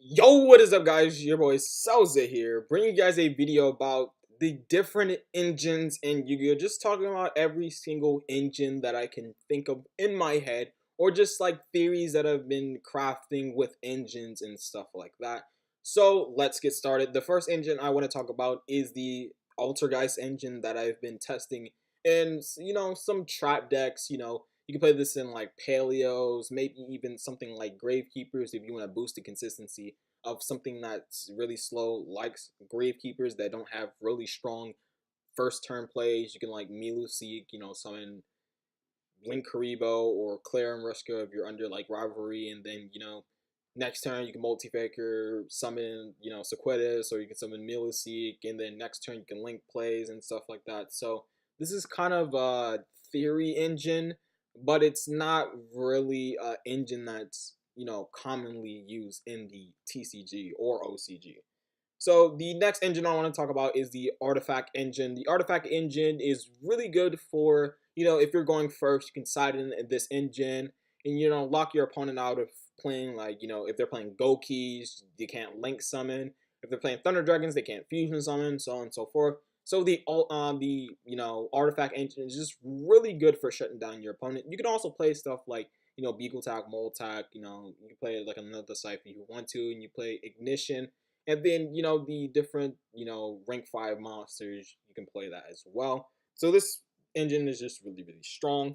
Yo, what is up, guys? Your boy Salza here, bringing you guys a video about the different engines in Yu-Gi-Oh! Just talking about every single engine that I can think of in my head, or just like theories that I've been crafting with engines and stuff like that. So let's get started. The first engine I want to talk about is the Altergeist engine that I've been testing in, some trap decks. You can play this in like Paleos, maybe even something like Gravekeepers if you want to boost the consistency of something that's really slow, like Gravekeepers that don't have really strong first turn plays. You can like Milu Seek, summon Link Karibo or Claire and Ruska if you're under like Rivalry, and then next turn you can multi-faker, summon Sequetus, or you can summon Milu Seek, and then next turn you can link plays and stuff like that. So this is kind of a theory engine, but it's not really an engine that's commonly used in the TCG or OCG. So the next engine I want to talk about is the Artifact engine. The Artifact engine is really good for, if you're going first, you can side in this engine and, lock your opponent out of playing, like, if they're playing Go Keys, they can't link summon. If they're playing Thunder Dragons, they can't fusion summon, so on and so forth. So the Artifact engine is just really good for shutting down your opponent. You can also play stuff like, Beagle Tag, Mole Tag, you can play like another Cypher if you want to, and you play Ignition. And then, the different, rank 5 monsters, you can play that as well. So this engine is just really, really strong.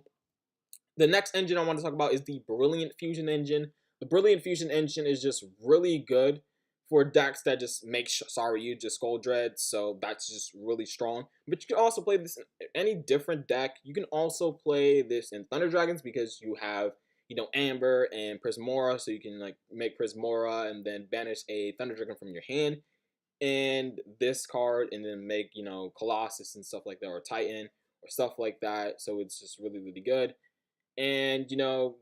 The next engine I want to talk about is the Brilliant Fusion engine. The Brilliant Fusion engine is just really good for decks that just make Sorry just Skull Dread, so that's just really strong. But you can also play this in any different deck. You can also play this in Thunder Dragons because you have Amber and Prismora, so you can like make Prismora and then banish a Thunder Dragon from your hand, and this card, and then make Colossus and stuff like that, or Titan or stuff like that. So it's just really, really good. And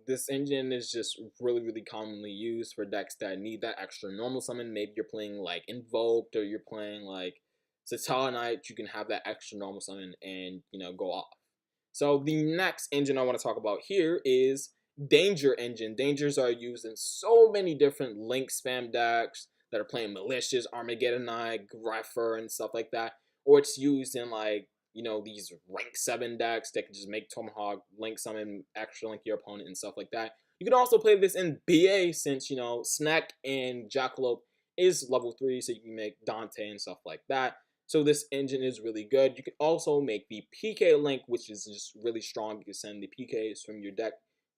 this engine is just really, really commonly used for decks that need that extra normal summon. Maybe you're playing like Invoked, or you're playing like Mekk-Knight. You can have that extra normal summon and go off. So the next engine I want to talk about here is Danger engine. Dangers are used in so many different link spam decks that are playing Malicious, Armageddonite, Grepher, and stuff like that. Or it's used in like these rank 7 decks that can just make Tomahawk, link summon, extra link your opponent, and stuff like that. You can also play this in BA since, Snack and Jackalope is level 3, so you can make Dante and stuff like that. So this engine is really good. You can also make the PK link, which is just really strong. You can send the PKs from your deck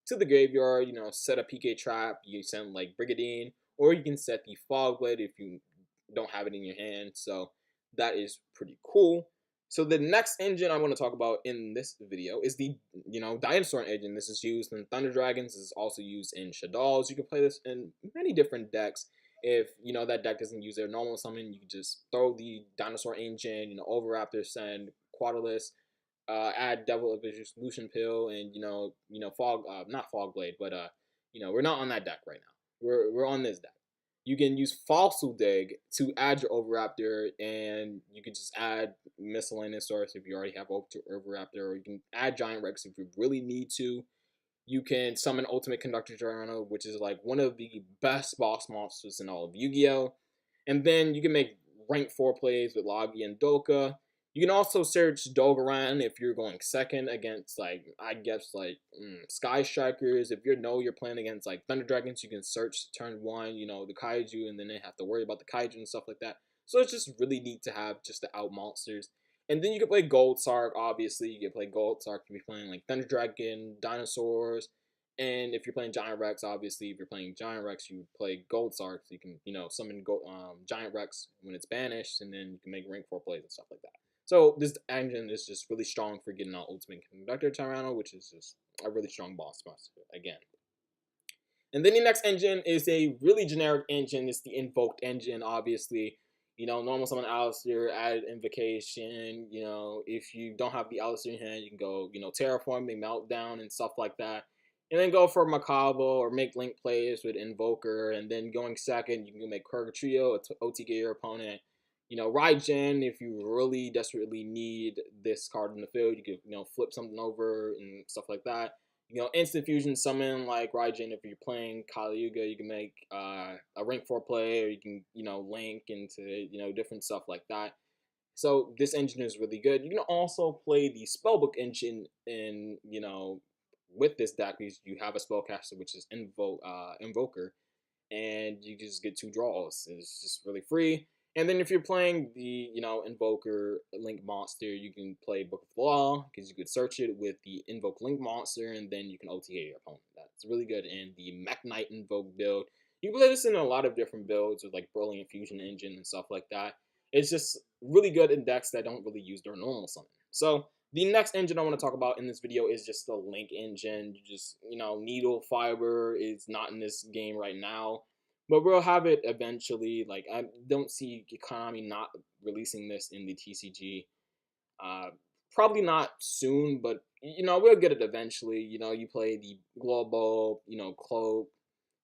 to the graveyard, set a PK trap. You send like Brigadine, or you can set the Fog Blade if you don't have it in your hand. So that is pretty cool. So the next engine I want to talk about in this video is the, Dinosaur engine. This is used in Thunder Dragons. This is also used in Shaddolls. You can play this in many different decks. If, that deck doesn't use their normal summon, you can just throw the Dinosaur engine, Overraptor, send Quadralus, add Devil of Solution Pill, and, Fog, not Fog Blade, but, we're not on that deck right now. We're on this deck. You can use Fossil Dig to add your Overraptor, and you can just add Miscellaneous Source if you already have Overraptor, or you can add Giant Rex if you really need to. You can summon Ultimate Conductor Tyranno, which is like one of the best boss monsters in all of Yu-Gi-Oh! And then you can make rank 4 plays with Logi and Doka. You can also search Dogaran if you're going second against, like, I guess, like, Sky Strikers. If you're playing against, like, Thunder Dragons, you can search turn 1, the Kaiju, and then they have to worry about the Kaiju and stuff like that. So it's just really neat to have just the out monsters. And then you can play Gold Sark, obviously. You can play Gold Sark if you're playing, like, Thunder Dragon, Dinosaurs. And if you're playing Giant Rex, obviously, if you're playing Giant Rex, you play Gold Sark. So you can, summon Giant Rex when it's banished, and then you can make rank 4 plays and stuff like that. So this engine is just really strong for getting out Ultimate Conductor Tyranno, which is just a really strong boss monster again. And then the next engine is a really generic engine. It's the Invoked engine, obviously. Normal summon Alistair, add Invocation. If you don't have the Alistair in hand, you can go, Terraform, make Meltdown, and stuff like that. And then go for Macabre or make link plays with Invoker. And then going second, you can make Trio, OTK your opponent. Raijin, if you really desperately need this card in the field, you could, flip something over and stuff like that. Instant fusion summon like Raijin. If you're playing Kali Yuga, you can make a rank 4 play, or you can, link into, different stuff like that. So this engine is really good. You can also play the Spellbook engine in, with this deck, because you have a spellcaster, which is Invoker, and you just get 2 draws. It's just really free. And then if you're playing the, Invoker Link monster, you can play Book of the Law, because you could search it with the Invoke Link monster, and then you can OTA your opponent. That's really good in the Mekk-Knight Invoke build. You can play this in a lot of different builds with like Brilliant Fusion Engine and stuff like that. It's just really good in decks that don't really use their normal summon. So the next engine I want to talk about in this video is just the Link engine. Needle Fiber is not in this game right now, but we'll have it eventually. Like, I don't see Konami not releasing this in the TCG. Probably not soon, but we'll get it eventually. You play the Global, Cloak,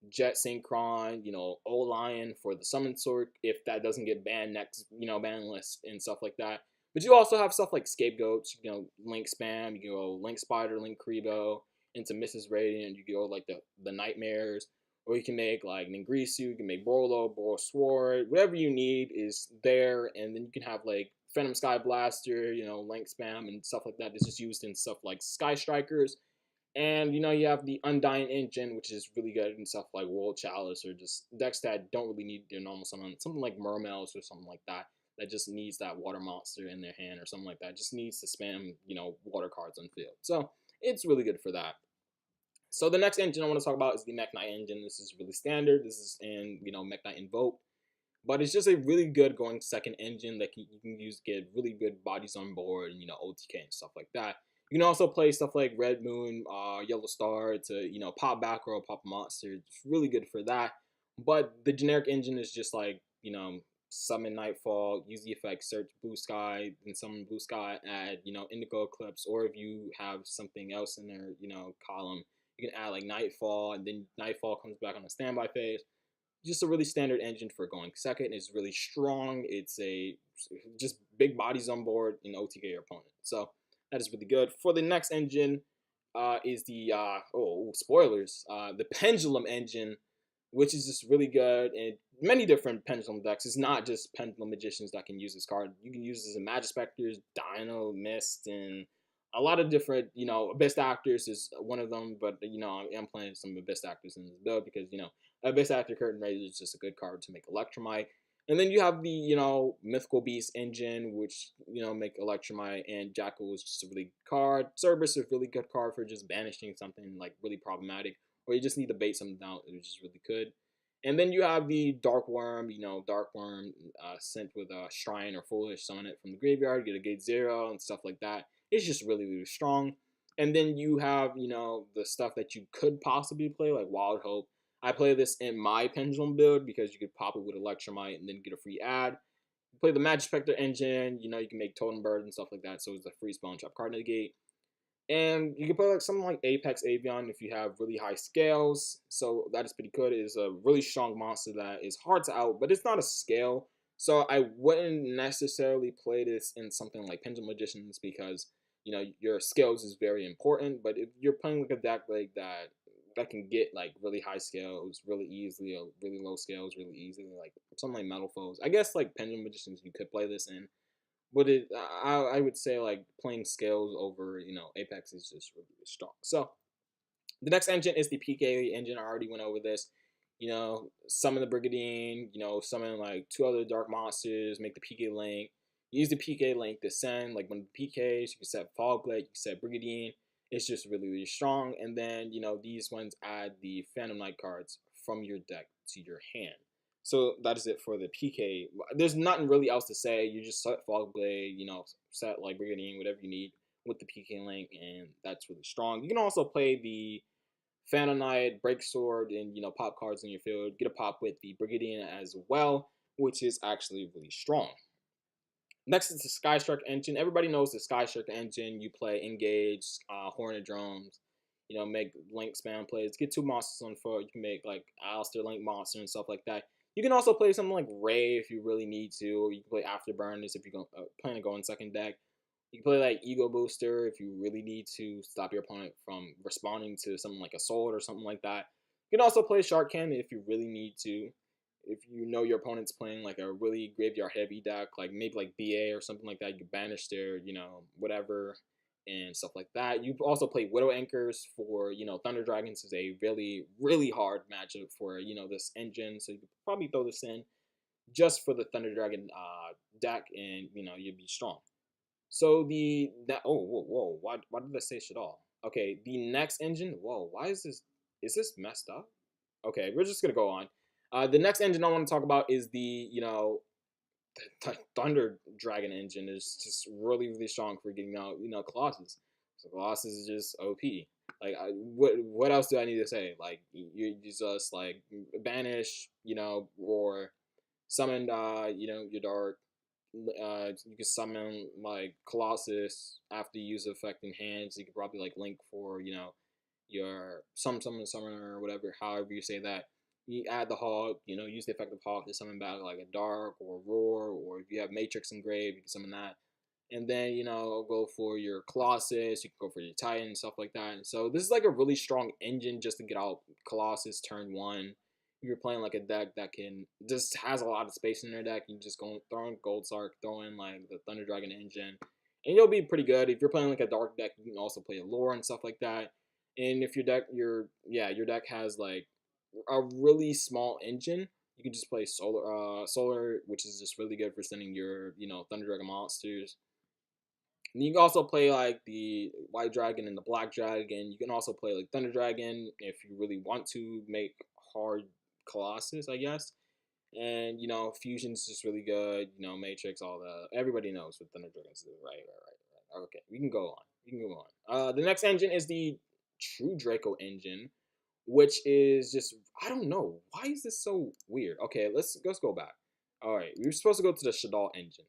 Jet Synchron, Old Lion for the Summon Sword if that doesn't get banned next, ban list and stuff like that. But you also have stuff like Scapegoats, Link Spam, you can go Link Spider, Link Kribo, into Mrs. Radiant, you can go like the Nightmares, or you can make like Ningrisu, you can make Borlo, Boro Sword, whatever you need is there, and then you can have like Phantom Sky Blaster, Link Spam and stuff like that. It's just used in stuff like Sky Strikers. And you have the Undying engine, which is really good in stuff like World Chalice, or just decks that don't really need their normal summon, something like Mermails or something like that, that just needs that water monster in their hand or something like that. Just needs to spam, water cards on field. So it's really good for that. So the next engine I want to talk about is the Mekk-Knight engine. This is really standard. This is in, Mekk-Knight Invoked. But it's just a really good going second engine that you can use to get really good bodies on board and, OTK and stuff like that. You can also play stuff like Red Moon, Yellow Star to, pop back row, pop monster. It's really good for that. But the generic engine is just like, summon Nightfall, use the effect, search Blue Sky, then summon Blue Sky, add, Indigo Eclipse, or if you have something else in their, column, you can add like Nightfall, and then Nightfall comes back on a standby phase. Just a really standard engine for going second. It's really strong. It's just big bodies on board and OTK your opponent. So that is really good. For the next engine is the spoilers, the Pendulum engine, which is just really good in many different Pendulum decks. It's not just Pendulum Magicians that can use this card. You can use this in Magispectors, Dino, Mist, and a lot of different, Abyss Actors is one of them, but, I'm playing some Abyss Actors in this build because, Abyss Actor Curtain Raiser is just a good card to make Electromite. And then you have the, Mythical Beast engine, which, make Electromite, and Jackal is just a really good card. Cerberus is a really good card for just banishing something, like, really problematic, or you just need to bait something out, which is really good. And then you have the Dark Worm, Dark Worm sent with a Shrine or Foolish, summon it from the graveyard, get a gate 0 and stuff like that. It's just really, really strong. And then you have, the stuff that you could possibly play, like Wild Hope. I play this in my Pendulum build because you could pop it with Electromite and then get a free ad. You play the Magispector engine, you can make Totem Bird and stuff like that, so it's a free spell and trap card negate. And you can play like something like Apex Avion if you have really high scales, so that is pretty good. It is a really strong monster that is hard to out, but it's not a scale, so I wouldn't necessarily play this in something like Pendulum Magicians because, your scales is very important. But if you're playing like a deck like that can get like really high scales really easily, or really low scales really easily, like something like Metal Foes, I guess like Pendulum Magicians you could play this in. But I would say like playing scales over, Apex is just really, really strong. So the next engine is the PK engine. I already went over this. Summon the Brigandine, summon like 2 other dark monsters, make the PK link. Use the PK link to send like one of the PKs. You can set Fogblade, you can set Brigandine. It's just really, really strong. And then, these ones add the Phantom Knight cards from your deck to your hand. So that is it for the PK. There's nothing really else to say. You just set Fogblade, set like Brigandine, whatever you need with the PK link, and that's really strong. You can also play the Phantom Knight, Break Sword, and pop cards in your field. Get a pop with the Brigandine as well, which is actually really strong. Next is the Sky Strike engine. Everybody knows the Sky Strike engine. You play Engage, Hornet Drones, make Link spam plays. Get 2 monsters on foot. You can make like Alistair Link monster and stuff like that. You can also play something like Ray if you really need to. Or you can play Afterburners if you're plan to go in second deck. You can play like Ego Booster if you really need to stop your opponent from responding to something like a Sword or something like that. You can also play Shark Cannon if you really need to. If you know your opponent's playing like a really graveyard heavy deck, like maybe like BA or something like that, you banish their, whatever and stuff like that. You also play Widow Anchors for, Thunder Dragons is a really, really hard matchup for, this engine. So you could probably throw this in just for the Thunder Dragon deck and, you'd be strong. So why did I say Shaddoll? Okay, the next engine, whoa, why is this messed up? Okay, we're just gonna go on. The next engine I want to talk about is the, Thunder Dragon engine is just really, really strong for getting out, Colossus. So Colossus is just OP. Like, what else do I need to say? Like, you just like banish, or summon, your dark. You can summon like Colossus after you use the effect in hands. You could probably like link for your summon summoner or whatever, however you say that. You add the hog, use the effect of hog to summon back like a dark or a roar, or if you have Matrix engraved, you can summon that. And then go for your Colossus. You can go for your Titan and stuff like that. And so this is like a really strong engine just to get out Colossus turn one. If you're playing like a deck that can just has a lot of space in their deck, you just go throw in Gold Sark, throw in like the Thunder Dragon engine, and you'll be pretty good. If you're playing like a dark deck, you can also play a lore and stuff like that. And if your deck has like a really small engine, you can just play solar, which is just really good for sending your Thunder Dragon monsters. And you can also play like the White Dragon and the Black Dragon. You can also play like Thunder Dragon if you really want to make hard Colossus, I guess. And Fusion's just really good. Matrix, all the everybody knows what Thunder Dragons do. Right. Okay, we can go on. We can go on. The next engine is the True Draco engine, which is just I don't know why is this so weird. Okay, let's go back. All right, we were supposed to go to the Shaddoll engine.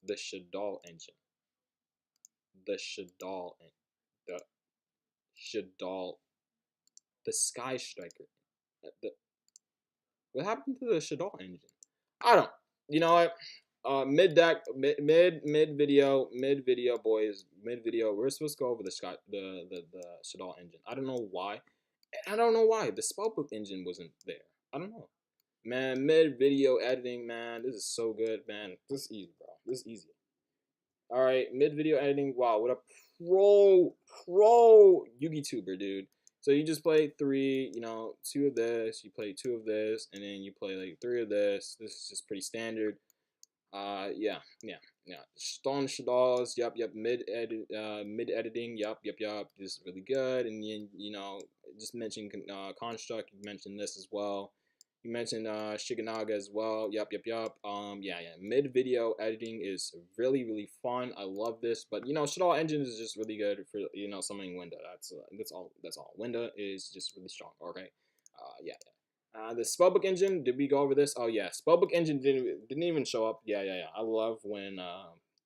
The Shaddoll engine. The Shaddoll, the Shaddoll, the Sky Striker. What happened to the Shaddoll engine? I don't. You know what? Mid deck, mid video, boys, mid video. We're supposed to go over the Shaddoll engine. I don't know why. I don't know why the Spellbook engine wasn't there. I don't know. Man, mid video editing, man, this is so good, man. This is easy, bro. This is easy. All right, mid video editing. Wow, what a pro Yugi tuber, dude. So you just play three, two of this. You play two of this, and then you play like three of this. This is just pretty standard. Yeah. Stone Shaddolls, yep. Mid editing, yep. This is really good. And then just mention construct. You mentioned this as well. You mentioned Shiganaga as well. Yep. Yeah. Mid video editing is really, really fun. I love this. But Shaddoll engine is just really good for summoning Winda. That's all. Winda is just really strong. Okay. Yeah. The Spellbook engine, did we go over this? Oh yeah, Spellbook engine didn't even show up. Yeah. I love when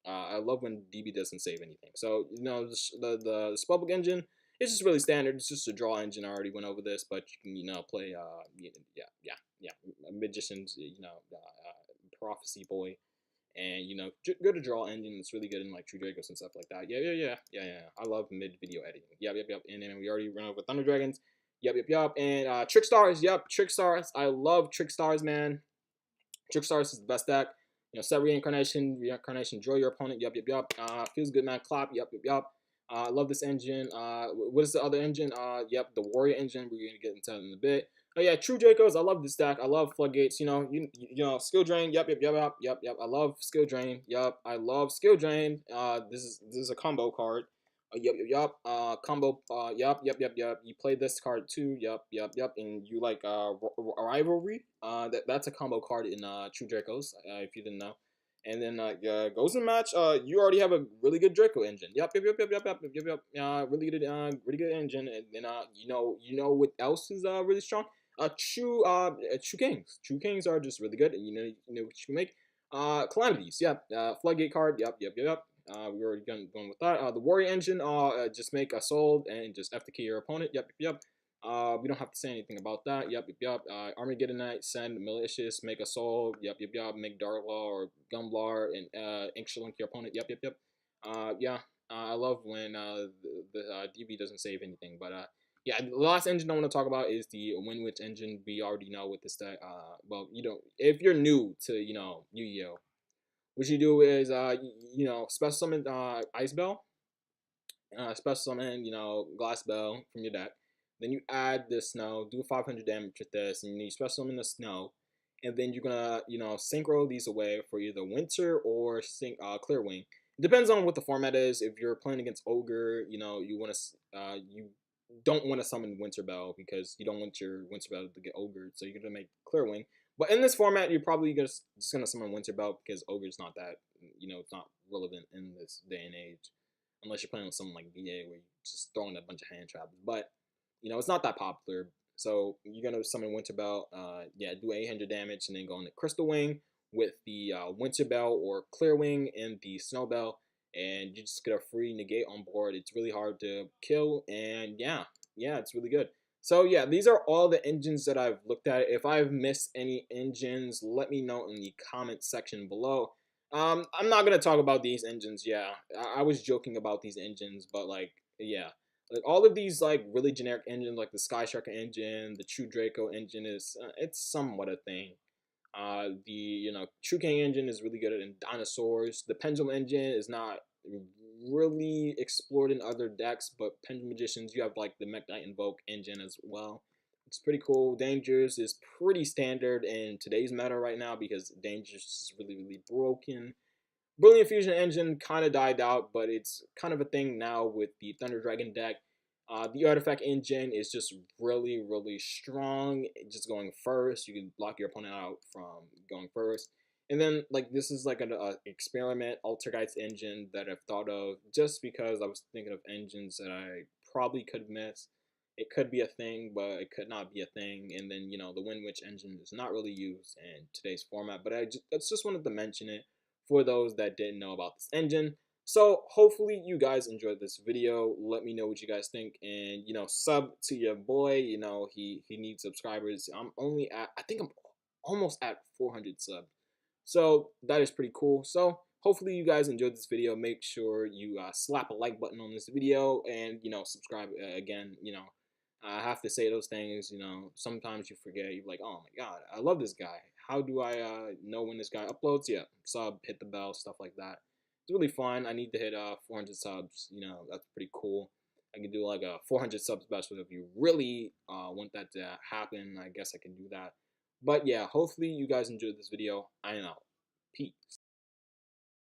DB doesn't save anything. So the Spellbook engine is just really standard. It's just a draw engine. I already went over this, but you can play Magician's Prophecy Boy, and go to draw engine. It's really good in like True Dracos and stuff like that. Yeah. I love mid video editing. Yep. And then we already ran over Thunder Dragons. Yep. And Trickstars, yep, Trickstars. I love Trickstars, man. Trickstars is the best deck. Set reincarnation, draw your opponent. Yep. Feels good, man. Clap. Yep. I love this engine. What is the other engine? Yep, the Warrior engine. We're gonna get into that in a bit. Oh yeah, True Dracos. I love this deck. I love Floodgates. Skill Drain. Yep. I love Skill Drain. Yep, I love Skill Drain. This is a combo card. Yep. Combo. Yep. You play this card too. Yep. And you like rivalry. That's a combo card in True Dracos. If you didn't know. And then goes in match. You already have a really good Draco engine. Yep. Really good engine. And then you know what else is really strong? True Kings. True Kings are just really good. And you know what you can make. Calamities. Yep. Floodgate card. Yep. We already going with that. The Warrior engine. Just make a soul and just FTK your opponent. Yep. We don't have to say anything about that. Yep. Armageddon Knight, send Malicious, make a soul. Yep. Make Dark Law or Gumblar and Ink Link your opponent. Yep. Yeah, I love when the DB doesn't save anything. But yeah, the last engine I want to talk about is the Windwitch engine. We already know with this deck. Well, you don't. If you're new to Yu-Gi-Oh, what you do is special summon Ice Bell, special summon Glass Bell from your deck. Then you add the snow, do 500 damage with this, and you special summon the snow, and then you're gonna synchro these away for either Winter or Clear Wing. It depends on what the format is. If you're playing against Ogre, you don't want to summon Winter Bell because you don't want your Winter Bell to get Ogre, so you're gonna make Clear Wing. But in this format, you're probably just gonna summon Winter Bell because Ogre's not that it's not relevant in this day and age, unless you're playing with something like VA where you're just throwing a bunch of hand traps. But it's not that popular. So you're gonna summon Winter Bell, yeah, do 800 damage, and then go into Crystal Wing with the Winter Bell or Clear Wing and the Snow Bell, and you just get a free negate on board. It's really hard to kill, and yeah, it's really good. So yeah, these are all the engines that I've looked at. If I've missed any engines, let me know in the comment section below. I'm not gonna talk about these engines. Yeah, I was joking about these engines, but like, yeah, like all of these like really generic engines, like the Sky Striker engine, the True Draco engine is it's somewhat a thing. The True King engine is really good in Dinosaurs. The Pendulum engine is not really explored in other decks, but Pendulum Magicians, you have like the Mekk-Knight Invoke engine as well. It's pretty cool. Dangerous is pretty standard in today's meta right now because Dangerous is really broken. Brilliant Fusion Engine kind of died out, but it's kind of a thing now with the Thunder Dragon deck. The Artifact Engine is just really strong. Just going first, you can block your opponent out from going first. And then like this is like an experiment Altergeist engine that I've thought of just because I was thinking of engines that I probably could miss. It could be a thing, but it could not be a thing. And then the Windwitch engine is not really used in today's format, but I just wanted to mention it for those that didn't know about this engine. So hopefully you guys enjoyed this video. Let me know what you guys think, and sub to your boy. He needs subscribers. I'm only at, I think I'm almost at 400 subs. So that is pretty cool. So hopefully you guys enjoyed this video. Make sure you slap a like button on this video, and subscribe again. I have to say those things. Sometimes you forget. You're like, oh my god, I love this guy. How do I know when this guy uploads? Yeah, sub, hit the bell, stuff like that. It's really fun. I need to hit 400 subs. That's pretty cool. I can do like a 400 sub special if you really want that to happen. I guess I can do that. But yeah, hopefully you guys enjoyed this video. I know. Peace.